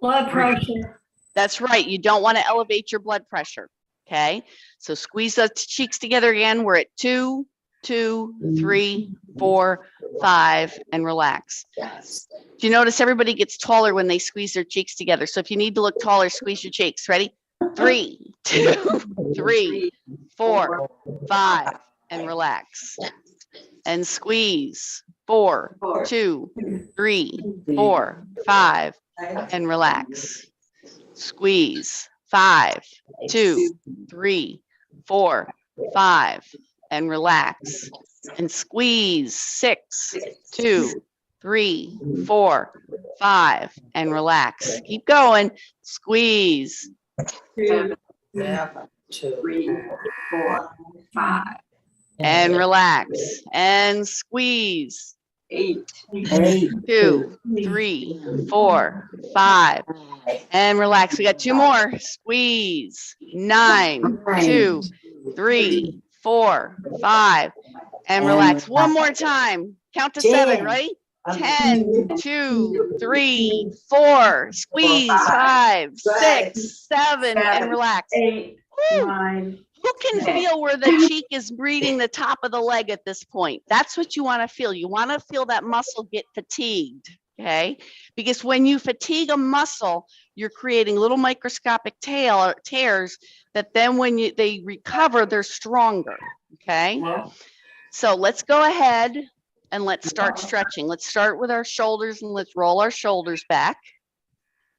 Blood pressure. That's right. You don't want to elevate your blood pressure. Okay. So squeeze those cheeks together again. We're at 2, 2, 3, 4, 5, and relax. Do you notice everybody gets taller when they squeeze their cheeks together? So if you need to look taller, squeeze your cheeks. Ready? 3, 2, 3, 4, 5, and relax. And squeeze. 4, 2, 3, 4, 5, and relax. Squeeze. 5, 2, 3, 4, 5, and relax. And squeeze. 6, 2, 3, 4, 5, and relax. Keep going. Squeeze. 2, 3, 4, 5, And relax. And squeeze. 8, 2, 3, 4, 5, and relax. We got 2 more. Squeeze. 9, 2, 3, 4, 5, and relax. One more time. Count to 7, right? 10, 2, 3, 4. Squeeze. 5, 6, 7, and relax. 8, Woo. 9. Who can feel where the cheek is breathing the top of the leg at this point? That's what you want to feel. You want to feel that muscle get fatigued, okay? Because when you fatigue a muscle, you're creating little microscopic tears that then when they recover, they're stronger, okay? So let's go ahead and let's start stretching. Let's start with our shoulders and let's roll our shoulders back.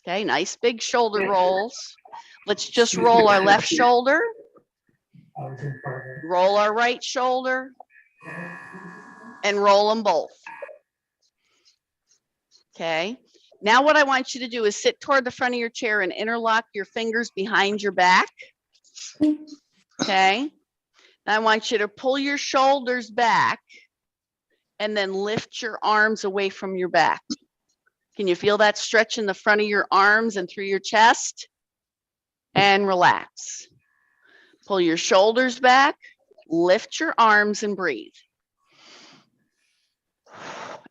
Okay, nice big shoulder rolls. Let's just roll our left shoulder. Roll our right shoulder and roll them both. Okay. Now what I want you to do is sit toward the front of your chair and interlock your fingers behind your back. Okay. Now I want you to pull your shoulders back and then lift your arms away from your back. Can you feel that stretch in the front of your arms and through your chest? And relax. Pull your shoulders back, lift your arms and breathe.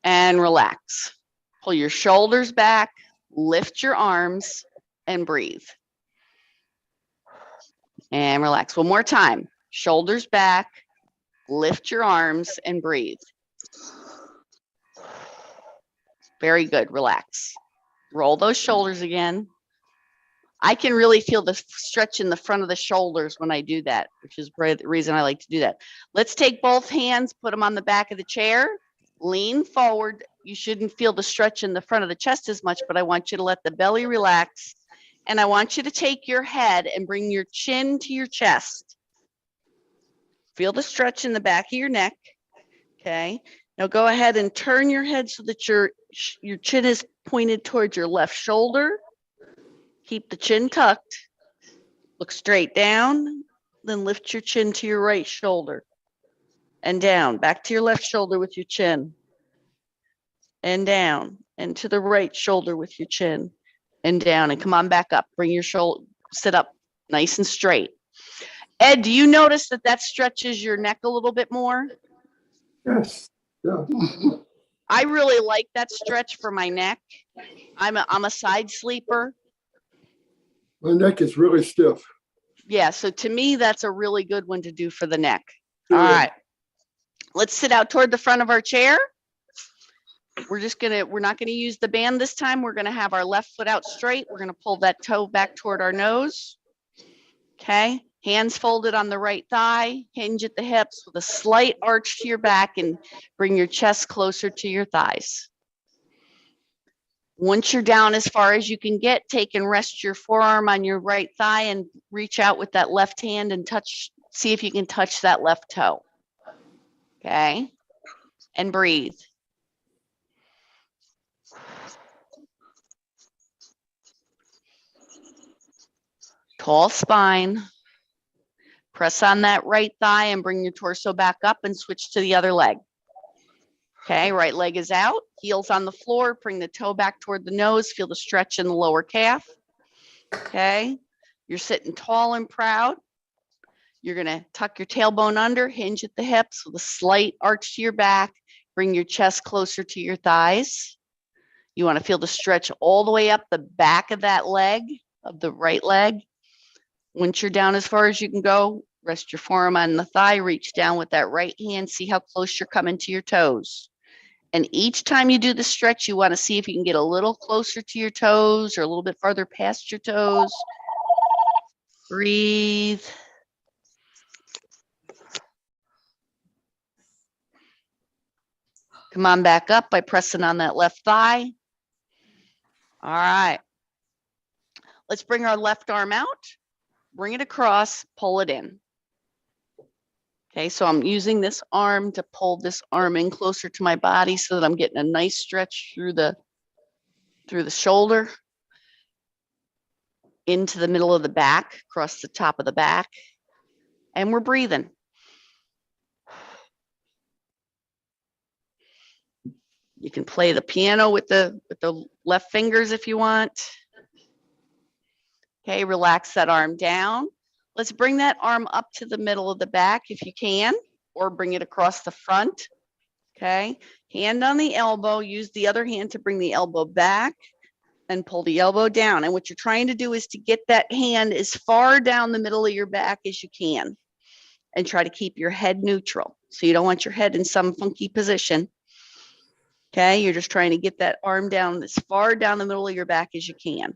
And relax. Pull your shoulders back, lift your arms and breathe. And relax. One more time. Shoulders back, lift your arms and breathe. Very good. Relax. Roll those shoulders again. I can really feel the stretch in the front of the shoulders when I do that, which is the reason I like to do that. Let's take both hands, put them on the back of the chair, lean forward. You shouldn't feel the stretch in the front of the chest as much, but I want you to let the belly relax. And I want you to take your head and bring your chin to your chest. Feel the stretch in the back of your neck. Okay. Now go ahead and turn your head so that your chin is pointed towards your left shoulder. Keep the chin tucked. Look straight down. Then lift your chin to your right shoulder. And down. Back to your left shoulder with your chin. And down. And to the right shoulder with your chin. And down. And come on back up. Bring your shoulder, sit up nice and straight. Ed, do you notice that stretches your neck a little bit more? Yes, yeah. I really like that stretch for my neck. I'm a side sleeper. My neck is really stiff. Yeah, so to me, that's a really good one to do for the neck. Yeah. All right. Let's sit out toward the front of our chair. We're not gonna use the band this time. We're gonna have our left foot out straight. We're gonna pull that toe back toward our nose. Okay, hands folded on the right thigh, hinge at the hips with a slight arch to your back and bring your chest closer to your thighs. Once you're down as far as you can get, take and rest your forearm on your right thigh and reach out with that left hand and see if you can touch that left toe. Okay, and breathe. Tall spine. Press on that right thigh and bring your torso back up and switch to the other leg. Okay, right leg is out, heels on the floor, bring the toe back toward the nose, feel the stretch in the lower calf. Okay, you're sitting tall and proud. You're gonna tuck your tailbone under, hinge at the hips with a slight arch to your back, bring your chest closer to your thighs. You wanna feel the stretch all the way up the back of that leg, of the right leg. Once you're down as far as you can go, rest your forearm on the thigh, reach down with that right hand, see how close you're coming to your toes. And each time you do the stretch, you want to see if you can get a little closer to your toes or a little bit farther past your toes. Breathe. Come on back up by pressing on that left thigh. All right. Let's bring our left arm out. Bring it across, pull it in. Okay, so I'm using this arm to pull this arm in closer to my body so that I'm getting a nice stretch through the shoulder, into the middle of the back, across the top of the back, and we're breathing. You can play the piano with the left fingers if you want. Okay, relax that arm down. Let's bring that arm up to the middle of the back if you can, or bring it across the front. Okay, hand on the elbow, use the other hand to bring the elbow back and pull the elbow down. And what you're trying to do is to get that hand as far down the middle of your back as you can and try to keep your head neutral. So you don't want your head in some funky position. Okay, you're just trying to get that arm down as far down the middle of your back as you can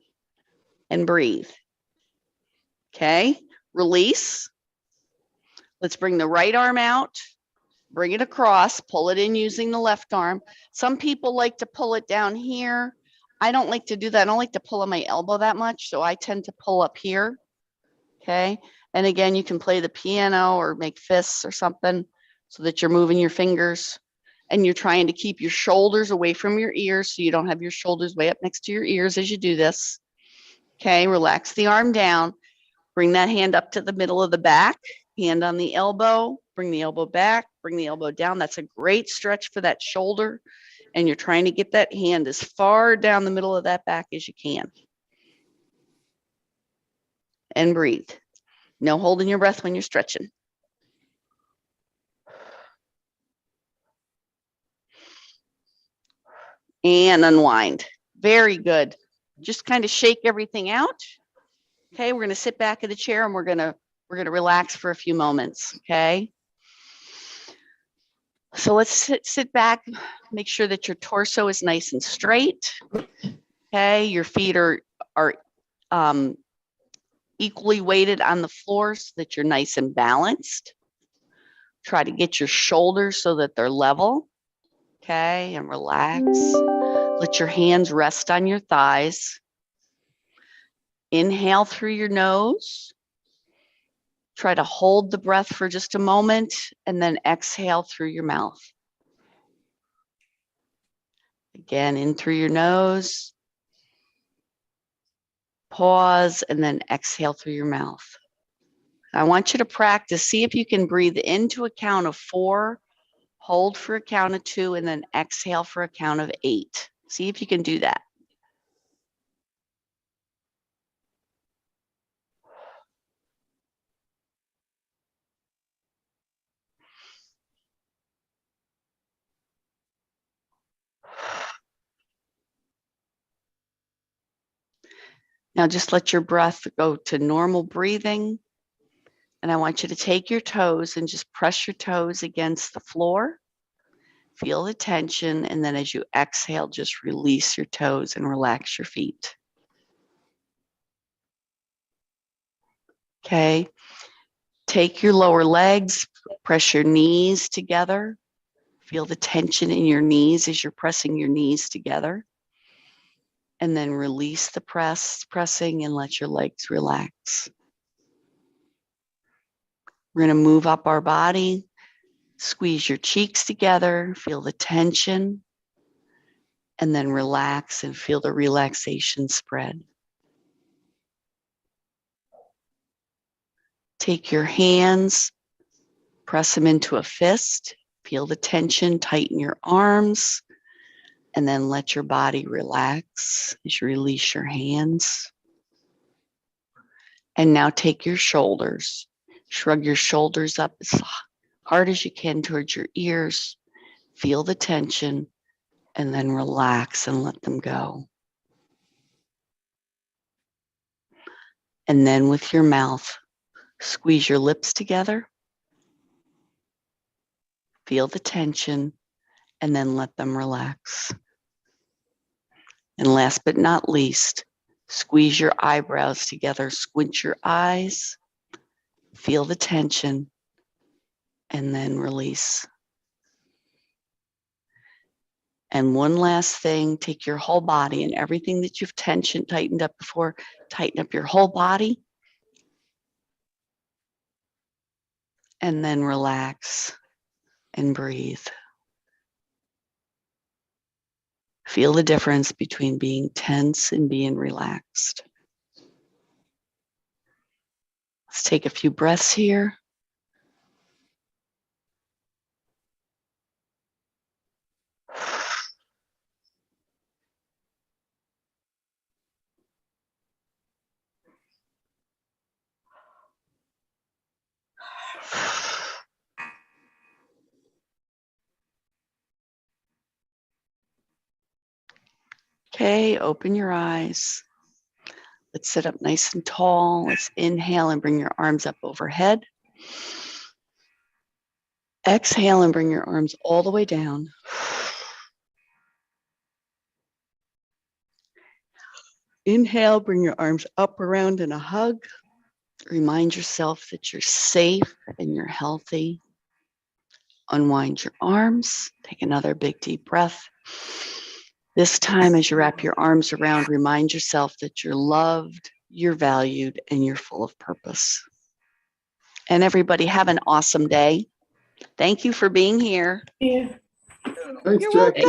and breathe. Okay, release. Let's bring the right arm out, bring it across, pull it in using the left arm. Some people like to pull it down here. I don't like to do that. I don't like to pull on my elbow that much, so I tend to pull up here. Okay, and again, you can play the piano or make fists or something so that you're moving your fingers and you're trying to keep your shoulders away from your ears so you don't have your shoulders way up next to your ears as you do this. Okay, relax the arm down. Bring that hand up to the middle of the back, hand on the elbow, bring the elbow back, bring the elbow down. That's a great stretch for that shoulder. And you're trying to get that hand as far down the middle of that back as you can. And breathe. No holding your breath when you're stretching. And unwind. Very good. Just kind of shake everything out. Okay, we're going to sit back in the chair and we're going to relax for a few moments. Okay. So let's sit back, make sure that your torso is nice and straight. Okay, your feet are equally weighted on the floor so that you're nice and balanced. Try to get your shoulders so that they're level. Okay, and relax. Let your hands rest on your thighs. Inhale through your nose. Try to hold the breath for just a moment and then exhale through your mouth. Again, in through your nose. Pause and then exhale through your mouth. I want you to practice. See if you can breathe into a count of 4, hold for a count of 2, and then exhale for a count of 8. See if you can do that. Now just let your breath go to normal breathing. And I want you to take your toes and just press your toes against the floor. Feel the tension. And then as you exhale, just release your toes and relax your feet. Okay. Take your lower legs, press your knees together. Feel the tension in your knees as you're pressing your knees together. And then release the pressing and let your legs relax. We're going to move up our body, squeeze your cheeks together, feel the tension, and then relax and feel the relaxation spread. Take your hands, press them into a fist, feel the tension, tighten your arms, and then let your body relax as you release your hands. And now take your shoulders, shrug your shoulders up as hard as you can towards your ears, feel the tension, and then relax and let them go. And then with your mouth, squeeze your lips together, feel the tension, and then let them relax. And last but not least, squeeze your eyebrows together, squint your eyes, feel the tension, and then release. And one last thing, take your whole body and everything that you've tightened up before, tighten up your whole body. And then relax and breathe. Feel the difference between being tense and being relaxed. Let's take a few breaths here. Okay, open your eyes. Let's sit up nice and tall. Let's inhale and bring your arms up overhead. Exhale and bring your arms all the way down. Inhale, bring your arms up around in a hug. Remind yourself that you're safe and you're healthy. Unwind your arms. Take another big deep breath. This time, as you wrap your arms around, remind yourself that you're loved, you're valued, and you're full of purpose. And everybody, have an awesome day. Thank you for being here. Yeah. Thanks, You're Jackie.